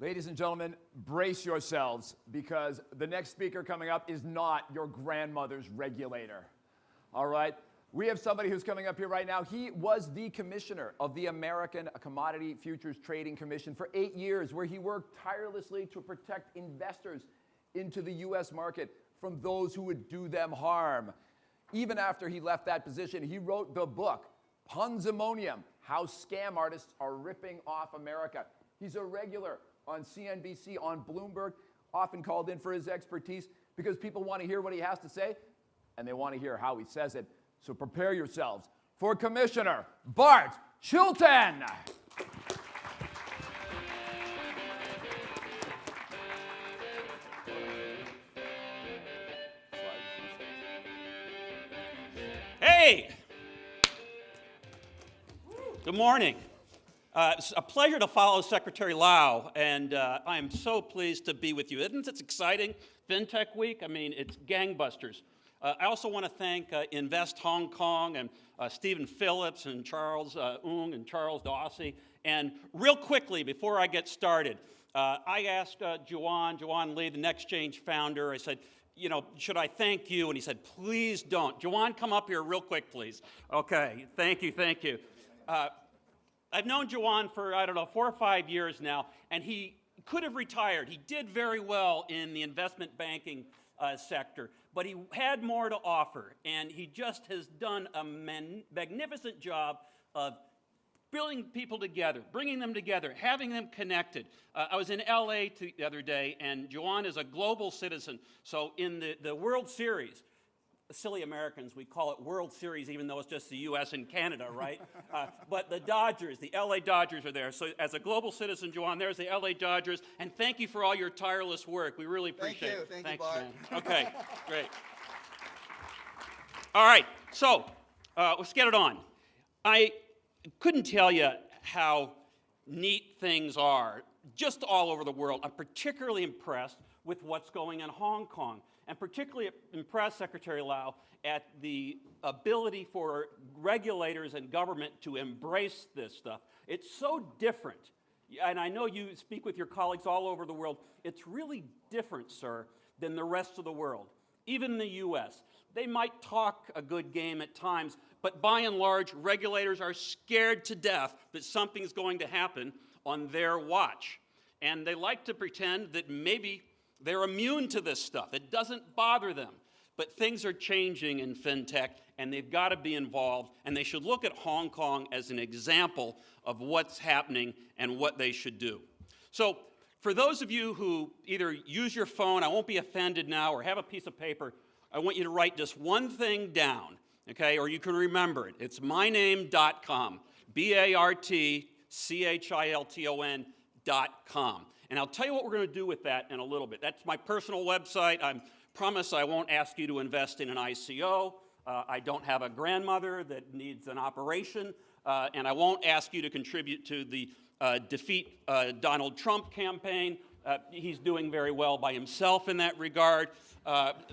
Ladies and gentlemen, brace yourselves because the next speaker coming up is not your grandmother's regulator. All right? We have somebody who's coming up here right now. He was the commissioner of the American Commodity Futures Trading Commission for 8 years, where he worked tirelessly to protect investors into the U.S. market from those who would do them harm. Even after he left that position, he wrote the book, Punzimonium, How Scam Artists Are Ripping Off America. He's a regular on CNBC, on Bloomberg, often called in for his expertise because people want to hear what he has to say, and they want to hear how he says it. So prepare yourselves for Commissioner Bart Chilton. Hey! Good morning. It's a pleasure to follow Secretary Lau, and I am so pleased to be with you. Isn't this exciting? FinTech Week, I mean, it's gangbusters. I also want to thank Invest Hong Kong and Stephen Phillips and Charles Ung and Charles Dawsey. And real quickly, before I get started, I asked Juan Lee, the NexChange founder, I said, you know, should I thank you? And he said, please don't. Juan, come up here real quick, please. Okay, thank you, thank you. I've known Juan for, 4 or 5 years now, and he could have retired. He did very well in the investment banking sector, but he had more to offer, and he just has done a magnificent job of bringing people together, bringing them together, having them connected. I was in LA the other day, and Juan is a global citizen, so in the World Series, silly Americans, we call it World Series even though it's just the US and Canada, right? But the Dodgers, the LA Dodgers are there. So as a global citizen, Juan, there's the LA Dodgers, and thank you for all your tireless work. We really appreciate it. Thank Thanks, you, Bart. man. Okay, great. All right, so let's get it on. I couldn't tell you how neat things are just all over the world. I'm particularly impressed with what's going on in Hong Kong. And particularly impressed, Secretary Lau, at the ability for regulators and government to embrace this stuff. It's so different. And I know you speak with your colleagues all over the world. It's really different, sir, than the rest of the world. Even the US. They might talk a good game at times, but by and large, regulators are scared to death that something's going to happen on their watch. And they like to pretend that maybe they're immune to this stuff. It doesn't bother them. But things are changing in FinTech, and they've got to be involved, and they should look at Hong Kong as an example of what's happening and what they should do. So for those of you who either use your phone, I won't be offended now, or have a piece of paper, I want you to write just one thing down, okay, or you can remember it. It's myname.com, BARTCHILTON.com. And I'll tell you what we're going to do with that in a little bit. That's my personal website. I promise I won't ask you to invest in an ICO. I don't have a grandmother that needs an operation. And I won't ask you to contribute to the Defeat Donald Trump campaign. He's doing very well by himself in that regard.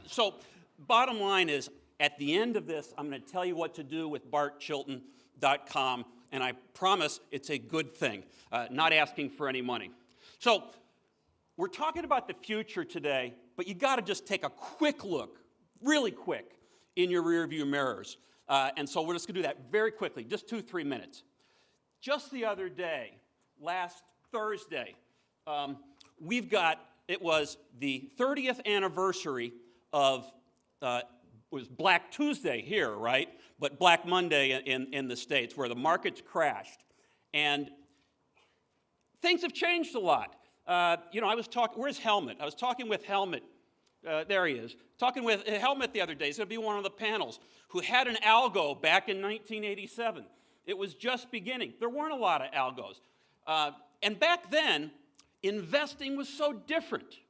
So bottom line is, at the end of this, I'm going to tell you what to do with BartChilton.com. And I promise it's a good thing, not asking for any money. So we're talking about the future today, but you got to just take a quick look, really quick, in your rearview mirrors. And so we're just going to do that very quickly, just 2-3 minutes. Just the other day, last Thursday, it was the 30th anniversary of, it was Black Tuesday here, right? But Black Monday in the States, where the markets crashed. And things have changed a lot. You know, I was talking, where's Helmut? I was talking with Helmut, there he is, talking with Helmut the other day, he's going to be one of the panels, who had an algo back in 1987. It was just beginning. There weren't a lot of algos. And back then, investing was so different,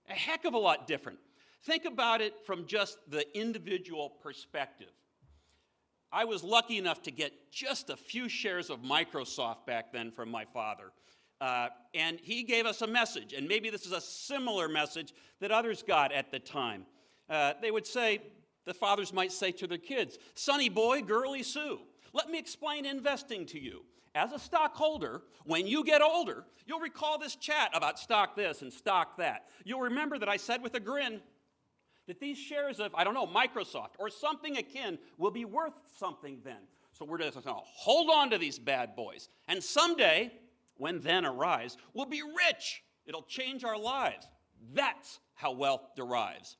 a heck of a lot different. Think about it from just the individual perspective. I was lucky enough to get just a few shares of Microsoft back then from my father. And he gave us a message, and maybe this is a similar message that others got at the time. They would say, the fathers might say to their kids, "Sonny boy, girly Sue, let me explain investing to you." As a stockholder, when you get older, you'll recall this chat about stock this and stock that. You'll remember that I said with a grin that these shares of, I don't know, Microsoft or something akin will be worth something then. So we're just going to hold on to these bad boys. And someday, when then arrives, we'll be rich. It'll change our lives. That's how wealth derives.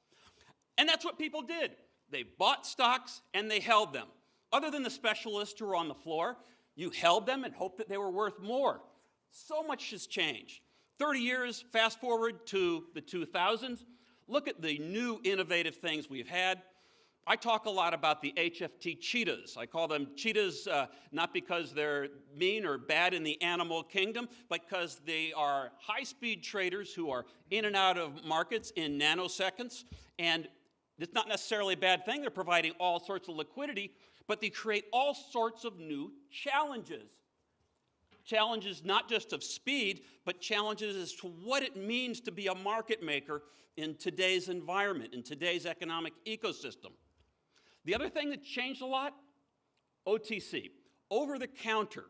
And that's what people did. They bought stocks and they held them. Other than the specialists who were on the floor, you held them and hoped that they were worth more. So much has changed. 30 years, fast forward to the 2000s, look at the new innovative things we've had. I talk a lot about the HFT cheetahs. I call them cheetahs not because they're mean or bad in the animal kingdom, but because they are high-speed traders who are in and out of markets in nanoseconds. And it's not necessarily a bad thing. They're providing all sorts of liquidity, but they create all sorts of new challenges. Challenges not just of speed, but challenges as to what it means to be a market maker in today's environment, in today's economic ecosystem. The other thing that changed a lot, OTC, over-the-counter.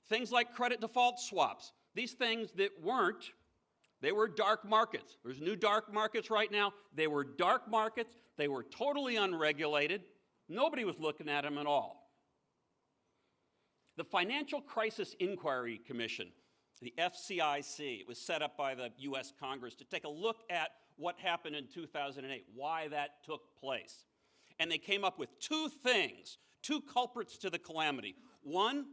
Things like credit default swaps. These things that weren't, they were dark markets. There's new dark markets right now. They were dark markets. They were totally unregulated. Nobody was looking at them at all. The Financial Crisis Inquiry Commission, the FCIC, it was set up by the US Congress to take a look at what happened in 2008, why that took place. And they came up with two things, two culprits to the calamity. One,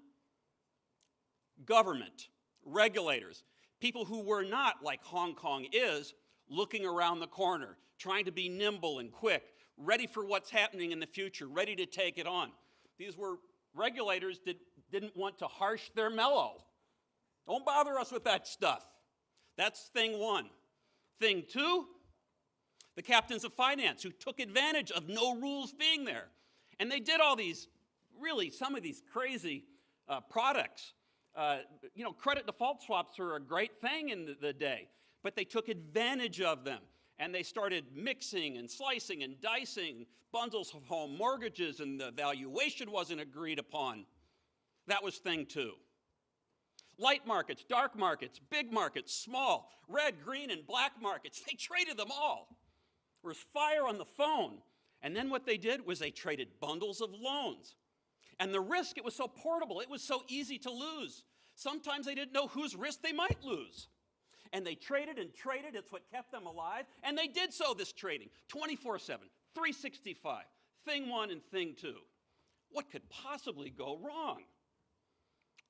government, regulators, people who were not, like Hong Kong is, looking around the corner, trying to be nimble and quick, ready for what's happening in the future, ready to take it on. These were regulators that didn't want to harsh their mellow. Don't bother us with that stuff. That's thing one. Thing two, the captains of finance who took advantage of no rules being there. And they did all these, really, some of these crazy products. Credit default swaps are a great thing in the day, but they took advantage of them. And they started mixing and slicing and dicing bundles of home mortgages, and the valuation wasn't agreed upon. That was thing two. Light markets, dark markets, big markets, small, red, green, and black markets. They traded them all. There was fire on the phone. And then what they did was they traded bundles of loans. And the risk, it was so portable. It was so easy to lose. Sometimes they didn't know whose risk they might lose. And they traded and traded. It's what kept them alive. And they did so, this trading, 24/7, 365, thing one and thing two. What could possibly go wrong?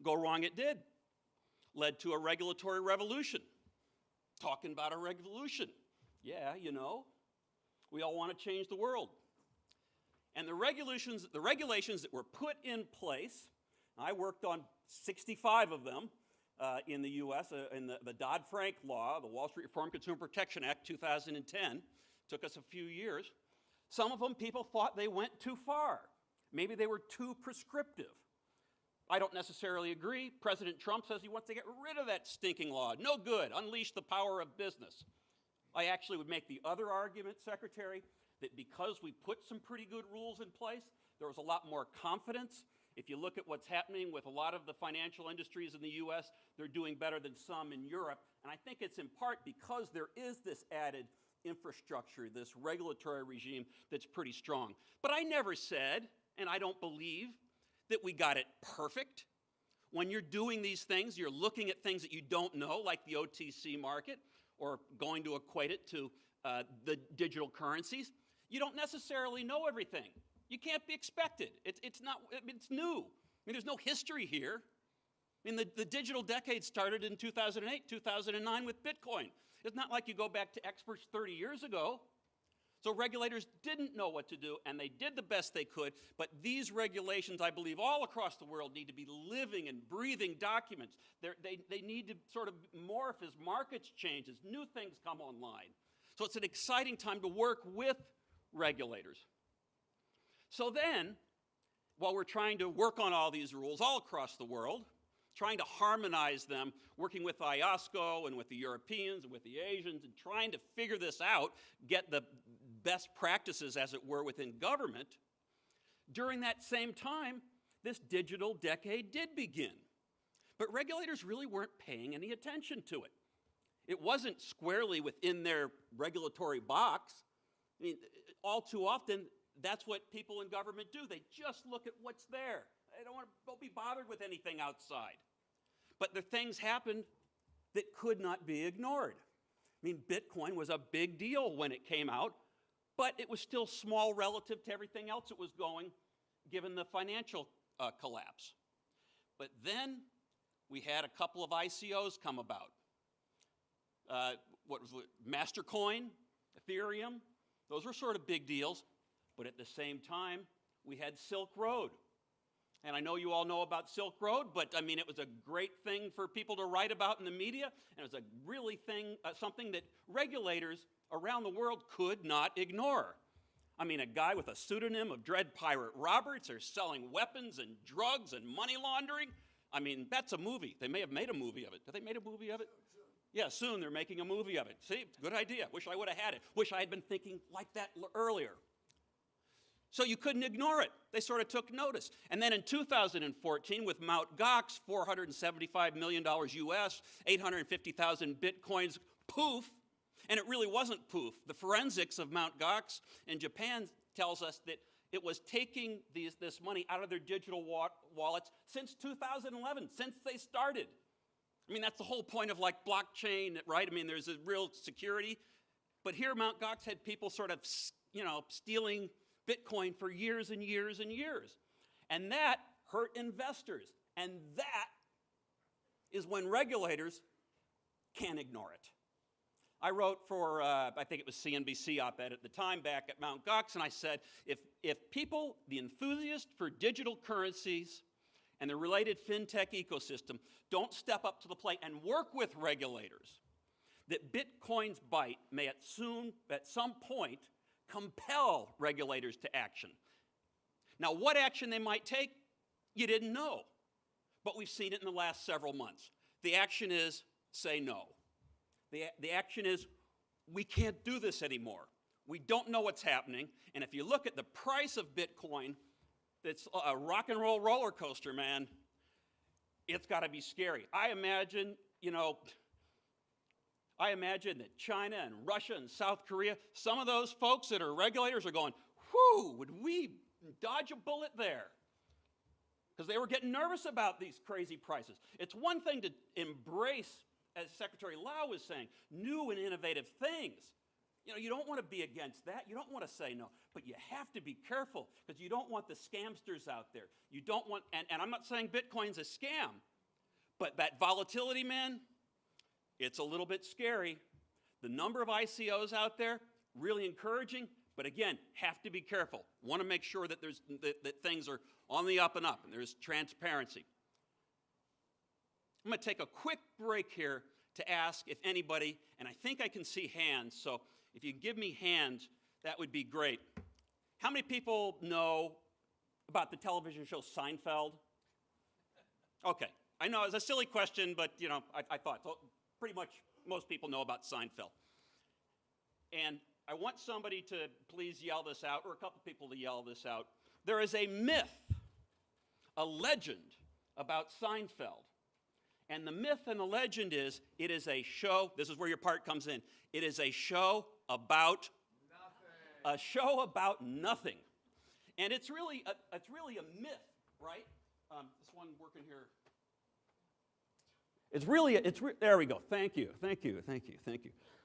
Go wrong it did. Led to a regulatory revolution. Talking about a revolution. Yeah, we all want to change the world. And the regulations that were put in place, I worked on 65 of them, in the U.S., in the Dodd-Frank law, the Wall Street Reform Consumer Protection Act 2010. Took us a few years. Some of them, people thought they went too far. Maybe they were too prescriptive. I don't necessarily agree. President Trump says he wants to get rid of that stinking law. No good. Unleash the power of business. I actually would make the other argument, Secretary, that because we put some pretty good rules in place, there was a lot more confidence. If you look at what's happening with a lot of the financial industries in the U.S., they're doing better than some in Europe. And I think it's in part because there is this added infrastructure, this regulatory regime that's pretty strong. But I never said, and I don't believe, that we got it perfect. When you're doing these things, you're looking at things that you don't know, like the OTC market, or going to equate it to the digital currencies. You don't necessarily know everything. You can't be expected. It's new. I mean, there's no history here. I mean, the digital decade started in 2008, 2009 with Bitcoin. It's not like you go back to experts 30 years ago. So regulators didn't know what to do, and they did the best they could. But these regulations, I believe, all across the world need to be living and breathing documents. They need to sort of morph as markets change, as new things come online. So it's an exciting time to work with regulators. So then, while we're trying to work on all these rules all across the world, trying to harmonize them, working with IOSCO and with the Europeans and with the Asians, and trying to figure this out, get the best practices, as it were, within government, during that same time, this digital decade did begin. But regulators really weren't paying any attention to it. It wasn't squarely within their regulatory box. I mean, all too often, that's what people in government do. They just look at what's there. They don't be bothered with anything outside. But the things happened that could not be ignored. I mean, Bitcoin was a big deal when it came out, but it was still small relative to everything else that was going, given the financial collapse. But then we had a couple of ICOs come about. What was it? Mastercoin, Ethereum, those were sort of big deals. But at the same time, we had Silk Road. And I know you all know about Silk Road, but I mean, it was a great thing for people to write about in the media, and it was a really something that regulators around the world could not ignore. I mean, a guy with a pseudonym of Dread Pirate Roberts are selling weapons and drugs and money laundering. I mean, that's a movie. They may have made a movie of it. Have they made a movie of it? Yeah, soon they're making a movie of it. See, good idea. Wish I would have had it. Wish I had been thinking like that earlier. So you couldn't ignore it. They sort of took notice. And then in 2014, with Mt. Gox, $475 million US, 850,000 Bitcoins, poof. And it really wasn't poof. The forensics of Mt. Gox in Japan tells us that it was taking this money out of their digital wallets since 2011, since they started. I mean, that's the whole point of like blockchain, right? I mean, there's a real security. But here, Mt. Gox had people sort of, stealing Bitcoin for years and years and years. And that hurt investors. And that is when regulators can't ignore it. I wrote for, I think it was CNBC op-ed at the time back at Mt. Gox, and I said, if people, the enthusiasts for digital currencies and the related fintech ecosystem don't step up to the plate and work with regulators, that Bitcoin's bite may at some point compel regulators to action. Now, what action they might take, you didn't know. But we've seen it in the last several months. The action is say no. The action is we can't do this anymore. We don't know what's happening. And if you look at the price of Bitcoin, it's a rock and roll roller coaster, man. It's got to be scary. I imagine that China and Russia and South Korea, some of those folks that are regulators are going, whew, would we dodge a bullet there? Because they were getting nervous about these crazy prices. It's one thing to embrace, as Secretary Lau was saying, new and innovative things. You don't want to be against that. You don't want to say no. But you have to be careful because you don't want the scamsters out there. You don't want, and I'm not saying Bitcoin's a scam, but that volatility, man, it's a little bit scary. The number of ICOs out there, really encouraging, but again, have to be careful. Want to make sure that that things are on the up and up and there's transparency. I'm going to take a quick break here to ask if anybody, and I think I can see hands, so if you give me hands, that would be great. How many people know about the television show Seinfeld? Okay, I know it's a silly question, but I thought pretty much most people know about Seinfeld. And I want somebody to please yell this out, or a couple people to yell this out. There is a myth, a legend about Seinfeld. And the myth and the legend is, it is a show, this is where your part comes in, it is a show about nothing. A show about nothing. And it's really a myth, right? This one working here. There we go, thank you.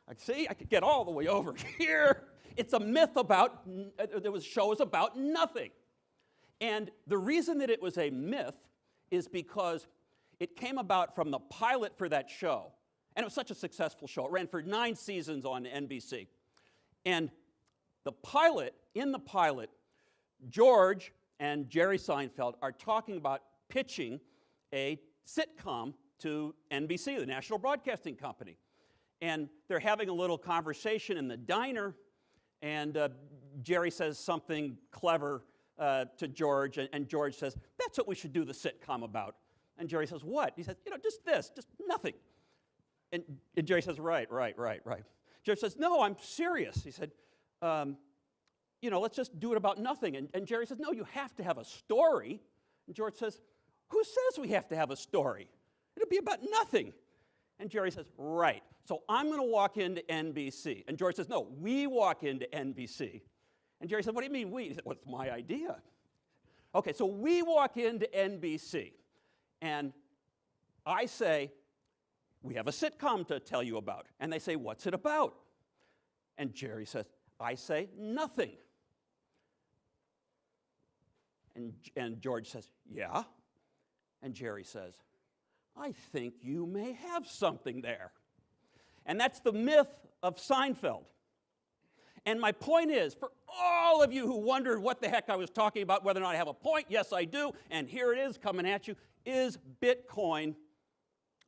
I could get all the way over here. It's a myth about, show is about nothing. And the reason that it was a myth is because it came about from the pilot for that show. And it was such a successful show. It ran for 9 seasons on NBC. And in the pilot, George and Jerry Seinfeld are talking about pitching a sitcom to NBC, the National Broadcasting Company. And they're having a little conversation in the diner, and Jerry says something clever to George, and George says, "That's what we should do the sitcom about." And Jerry says, "What?" He says, just this, just nothing. And Jerry says, right. Jerry says, "No, I'm serious." He said, let's just do it about nothing. And Jerry says, "No, you have to have a story. And George says, who says we have to have a story? It'll be about nothing. And Jerry says, right. So I'm going to walk into NBC. And George says, no, we walk into NBC. And Jerry said, what do you mean we? He said, well, it's my idea. Okay, so we walk into NBC. And I say, we have a sitcom to tell you about. And they say, what's it about? And Jerry says, I say, nothing. And George says, yeah. And Jerry says, I think you may have something there. And that's the myth of Seinfeld. And my point is, for all of you who wondered what the heck I was talking about, whether or not I have a point, yes, I do, and here it is coming at you, is Bitcoin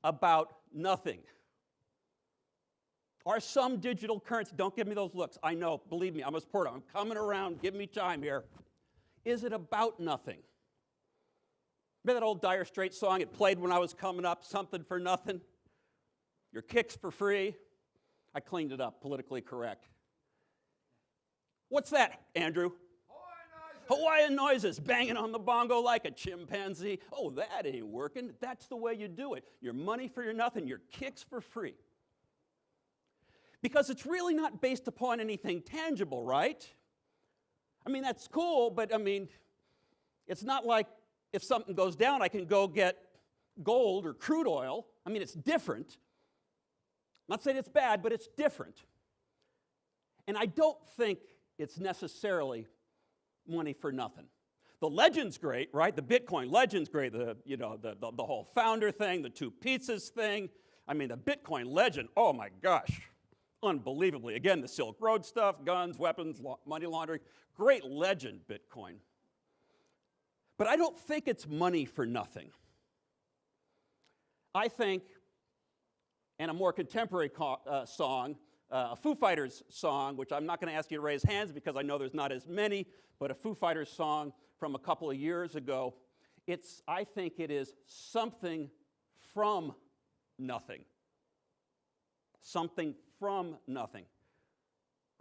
about nothing? Are some digital currency, don't give me those looks, I know, believe me, I'm a supporter, I'm coming around, give me time here. Is it about nothing? Remember that old Dire Straits song? It played when I was coming up, something for nothing. Your kicks for free. I cleaned it up, politically correct. What's that, Andrew? Hawaiian noises, banging on the bongo like a chimpanzee. Oh, that ain't working. That's the way you do it. Your money for your nothing, your kicks for free. Because it's really not based upon anything tangible, right? I mean, that's cool, but I mean, it's not like if something goes down, I can go get gold or crude oil. I mean, it's different. I'm not saying it's bad, but it's different. And I don't think it's necessarily money for nothing. The legend's great, right? The Bitcoin legend's great. The whole founder thing, the two pizzas thing. I mean, the Bitcoin legend, oh my gosh, unbelievably. Again, the Silk Road stuff, guns, weapons, money laundering. Great legend, Bitcoin. But I don't think it's money for nothing. I think, and a more contemporary song, a Foo Fighters song, which I'm not going to ask you to raise hands because I know there's not as many, but a Foo Fighters song from a couple of years ago, I think it is something from nothing. Something from nothing.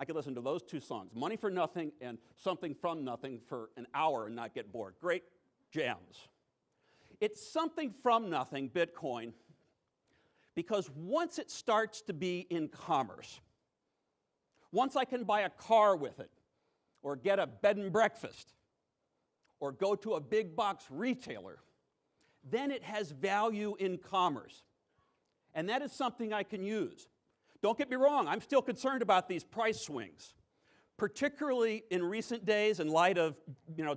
I could listen to those two songs, Money for Nothing and Something from Nothing, for an hour and not get bored. Great jams. It's something from nothing, Bitcoin, because once it starts to be in commerce, once I can buy a car with it, or get a bed and breakfast, or go to a big box retailer, then it has value in commerce. And that is something I can use. Don't get me wrong, I'm still concerned about these price swings, particularly in recent days in light of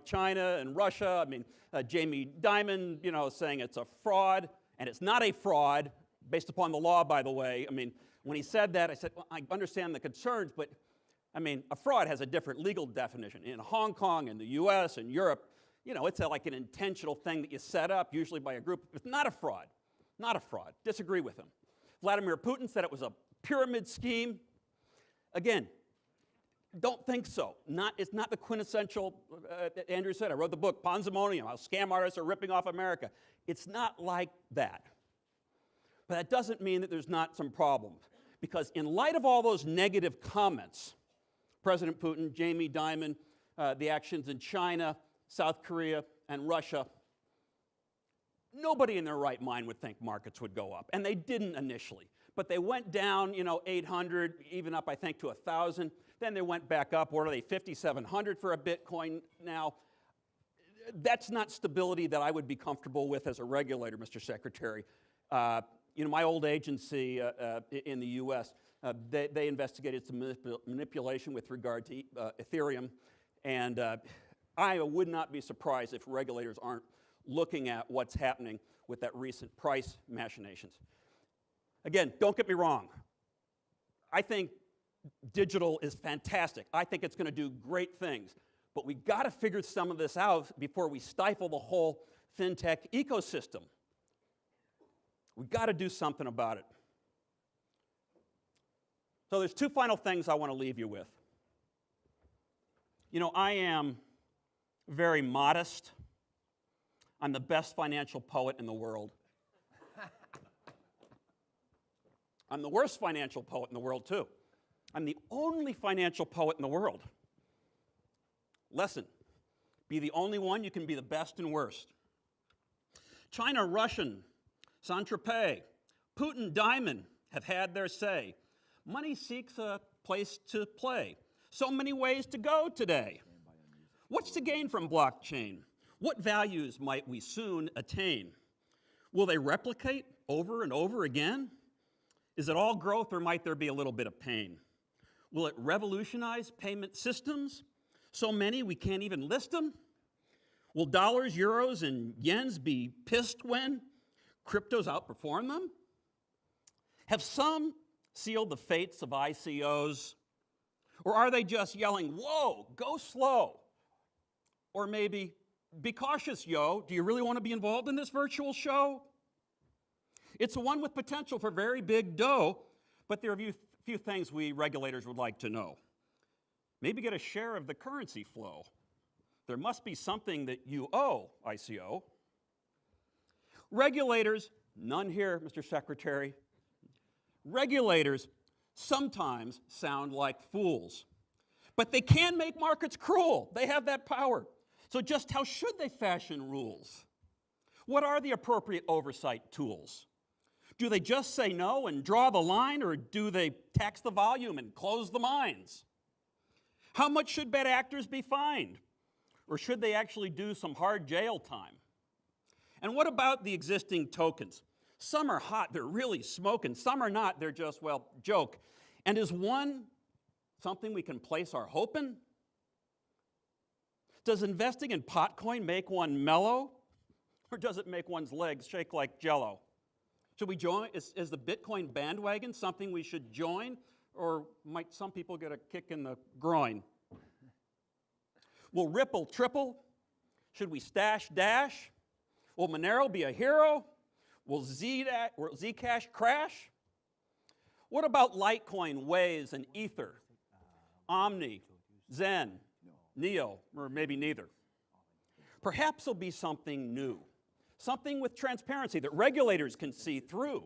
China and Russia. I mean, Jamie Dimon saying it's a fraud, and it's not a fraud, based upon the law, by the way. I mean, when he said that, I said, well, I understand the concerns, but I mean, a fraud has a different legal definition. In Hong Kong, in the US, and Europe, it's like an intentional thing that you set up, usually by a group. It's not a fraud. Not a fraud. Disagree with him. Vladimir Putin said it was a pyramid scheme. Again, don't think so. It's not the quintessential, Andrew said, I wrote the book, Ponzimonium, how scam artists are ripping off America. It's not like that. But that doesn't mean that there's not some problems. Because in light of all those negative comments, President Putin, Jamie Dimon, the actions in China, South Korea, and Russia, nobody in their right mind would think markets would go up. And they didn't initially. But they went down, 800, even up, I think, to 1,000. Then they went back up. What are they, 5,700 for a Bitcoin now? That's not stability that I would be comfortable with as a regulator, Mr. Secretary. My old agency in the U.S., they investigated some manipulation with regard to Ethereum. And I would not be surprised if regulators aren't looking at what's happening with that recent price machinations. Again, don't get me wrong. I think digital is fantastic. I think it's going to do great things. But we got to figure some of this out before we stifle the whole fintech ecosystem. We've got to do something about it. So there's two final things I want to leave you with. I am very modest. I'm the best financial poet in the world. I'm the worst financial poet in the world, too. I'm the only financial poet in the world. Lesson, be the only one, you can be the best and worst. China Russian, Saint-Tropez, Putin Diamond have had their say. Money seeks a place to play. So many ways to go today. What's to gain from blockchain? What values might we soon attain? Will they replicate over and over again? Is it all growth, or might there be a little bit of pain? Will it revolutionize payment systems? So many we can't even list them? Will dollars, euros, and yens be pissed when cryptos outperform them? Have some sealed the fates of ICOs? Or are they just yelling, whoa, go slow? Or maybe, be cautious, yo. Do you really want to be involved in this virtual show? It's one with potential for very big dough, but there are a few things we regulators would like to know. Maybe get a share of the currency flow. There must be something that you owe, ICO. Regulators, none here, Mr. Secretary. Regulators sometimes sound like fools, but they can make markets cruel. They have that power. So just how should they fashion rules? What are the appropriate oversight tools? Do they just say no and draw the line, or do they tax the volume and close the mines? How much should bad actors be fined? Or should they actually do some hard jail time? And what about the existing tokens? Some are hot, they're really smoking. Some are not, they're just, well, joke. And is one something we can place our hope in? Does investing in Potcoin make one mellow? Or does it make one's legs shake like jello? Should we join? Is the Bitcoin bandwagon something we should join? Or might some people get a kick in the groin? Will Ripple triple? Should we stash dash? Will Monero be a hero? Will Zcash crash? What about Litecoin, Waze, and Ether? Omni, Zen, Neo, or maybe neither. Perhaps there'll be something new, something with transparency that regulators can see through.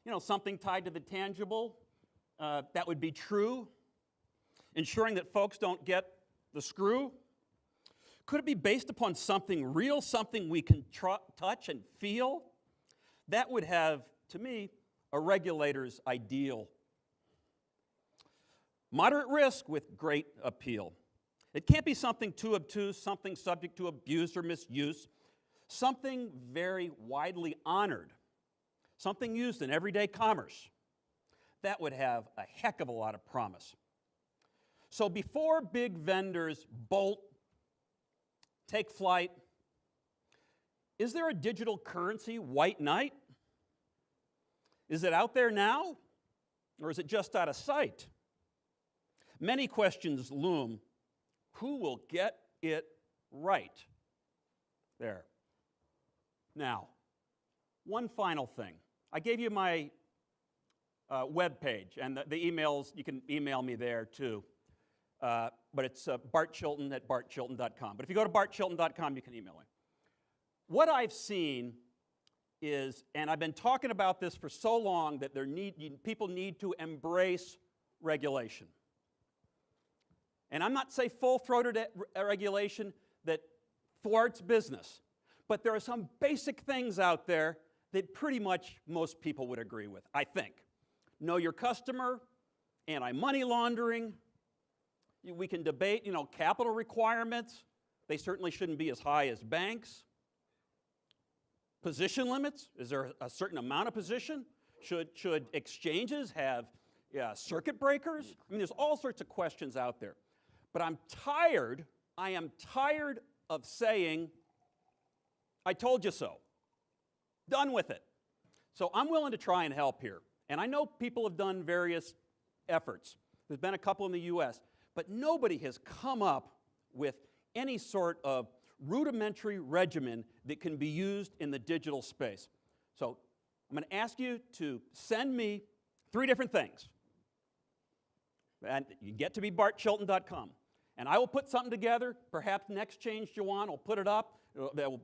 You know, something tied to the tangible, that would be true, ensuring that folks don't get the screw. Could it be based upon something real, something we can touch and feel? That would have, to me, a regulator's ideal. Moderate risk with great appeal. It can't be something too obtuse, something subject to abuse or misuse, something very widely honored, something used in everyday commerce. That would have a heck of a lot of promise. So before big vendors bolt, take flight, is there a digital currency white knight? Is it out there now, or is it just out of sight? Many questions loom. Who will get it right? There. Now, one final thing. I gave you my web page, and the emails, you can email me there too. But it's bartchilton@bartchilton.com. But if you go to bartchilton.com, you can email me. What I've seen is, and I've been talking about this for so long, that people need to embrace regulation. And I'm not saying full-throated regulation that thwarts business, but there are some basic things out there that pretty much most people would agree with, I think. Know your customer, anti-money laundering. We can debate, capital requirements. They certainly shouldn't be as high as banks. Position limits. Is there a certain amount of position? Should exchanges have circuit breakers? I mean, there's all sorts of questions out there. But I am tired of saying, I told you so. Done with it. So I'm willing to try and help here. And I know people have done various efforts. There's been a couple in the US, but nobody has come up with any sort of rudimentary regimen that can be used in the digital space. So I'm going to ask you to send me 3 different things. And you get to be bartchilton.com. And I will put something together. Perhaps NexChange, Joanne, will put it up. It'll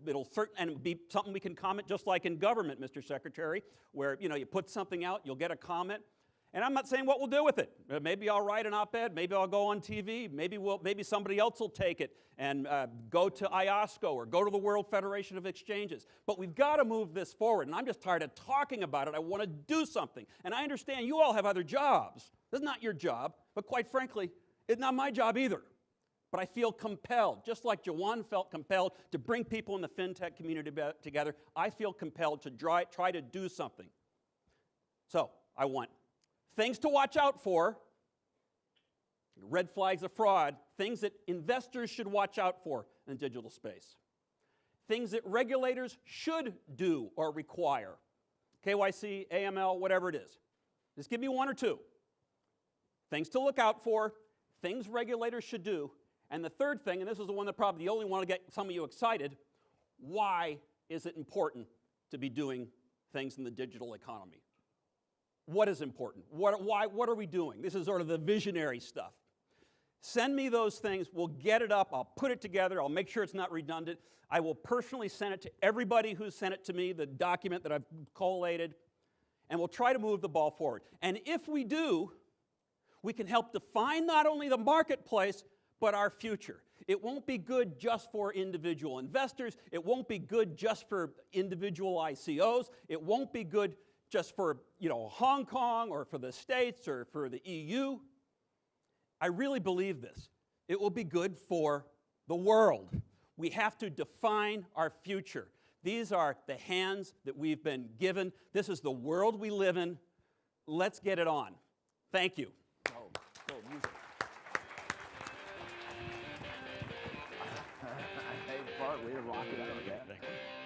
be something we can comment, just like in government, Mr. Secretary, where you put something out, you'll get a comment. And I'm not saying what we'll do with it. Maybe I'll write an op-ed, maybe I'll go on TV, maybe somebody else will take it and go to IOSCO or go to the World Federation of Exchanges. But we've got to move this forward, and I'm just tired of talking about it. I want to do something. And I understand you all have other jobs. This is not your job, but quite frankly, it's not my job either. But I feel compelled, just like Jawan felt compelled to bring people in the fintech community together, I feel compelled to try to do something. So, I want things to watch out for, red flags of fraud, things that investors should watch out for in the digital space. Things that regulators should do or require. KYC, AML, whatever it is. Just give me one or two. Things to look out for, things regulators should do, and the third thing, and this is the one that probably the only one to get some of you excited, why is it important to be doing things in the digital economy? What is important? What are we doing? This is sort of the visionary stuff. Send me those things. We'll get it up. I'll put it together. I'll make sure it's not redundant. I will personally send it to everybody who's sent it to me, the document that I've collated, and we'll try to move the ball forward. And if we do, we can help define not only the marketplace, but our future. It won't be good just for individual investors. It won't be good just for individual ICOs. It won't be good just for, Hong Kong or for the States or for the EU. I really believe this. It will be good for the world. We have to define our future. These are the hands that we've been given. This is the world we live in. Let's get it on. Thank you. Music. Hey, Bart, way to rock it out again. Thank you.